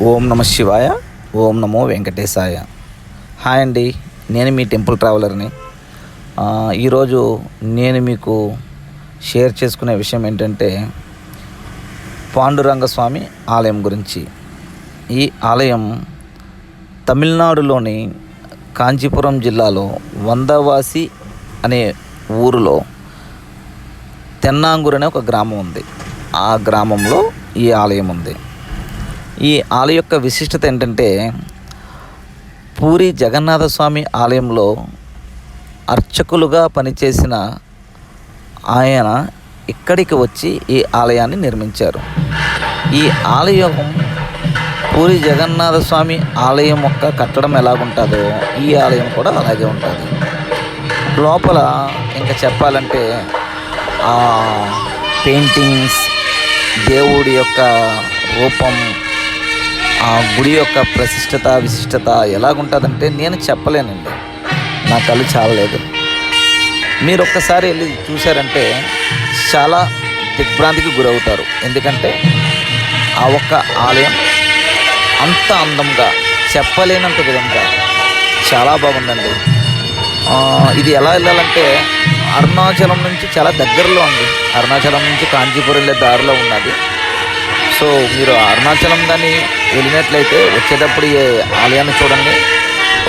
ఓం నమ శివాయ. ఓం నమో వెంకటేశాయ. హాయ్ అండి, నేను మీ టెంపుల్ ట్రావెలర్ని. ఈరోజు నేను మీకు షేర్ చేసుకునే విషయం ఏంటంటే పాండురంగస్వామి ఆలయం గురించి. ఈ ఆలయం తమిళనాడులోని కాంచీపురం జిల్లాలో వందవాసి అనే ఊరిలో తెన్నాంగూర్ అనే ఒక గ్రామం ఉంది. ఆ గ్రామంలో ఈ ఆలయం ఉంది. ఈ ఆలయం యొక్క విశిష్టత ఏంటంటే పూరి జగన్నాథస్వామి ఆలయంలో అర్చకులుగా పనిచేసిన ఆయన ఇక్కడికి వచ్చి ఈ ఆలయాన్ని నిర్మించారు. ఈ ఆలయం పూరి జగన్నాథస్వామి ఆలయం యొక్క కట్టడం ఎలాగుంటుందో ఈ ఆలయం కూడా అలాగే ఉంటుంది. లోపల ఇంకా చెప్పాలంటే పెయింటింగ్స్, దేవుడి యొక్క రూపం, ఆ గుడి యొక్క విశిష్టత ఎలాగుంటుందంటే నేను చెప్పలేనండి, నా కళ్ళు చాలలేదు. మీరు ఒక్కసారి వెళ్ళి చూశారంటే చాలా దిగ్భ్రాంతికి గురవుతారు. ఎందుకంటే ఆ ఒక్క ఆలయం అంత అందంగా, చెప్పలేనంత విధంగా చాలా బాగుందండి. ఇది ఎలా వెళ్ళాలంటే అరుణాచలం నుంచి చాలా దగ్గరలో ఉంది. అరుణాచలం నుంచి కాంచీపురం వెళ్ళే దారిలో ఉన్నది. సో మీరు అరుణాచలం కానీ వెళ్ళినట్లయితే వచ్చేటప్పుడు ఈ ఆలయాన్ని చూడండి.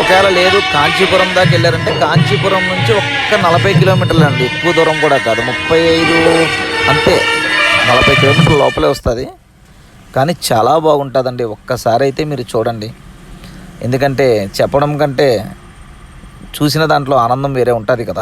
ఒకవేళ లేదు కాంచీపురం దాకా వెళ్ళారంటే కాంచీపురం నుంచి ఒక్క 40 కిలోమీటర్లు అండి, ఎక్కువ దూరం కూడా కాదు, 35 అంతే, 40 కిలోమీటర్ల లోపలే వస్తుంది. కానీ చాలా బాగుంటుందండి. ఒక్కసారి అయితే మీరు చూడండి. ఎందుకంటే చెప్పడం కంటే చూసిన దాంట్లో ఆనందం వేరే ఉంటుంది కదా.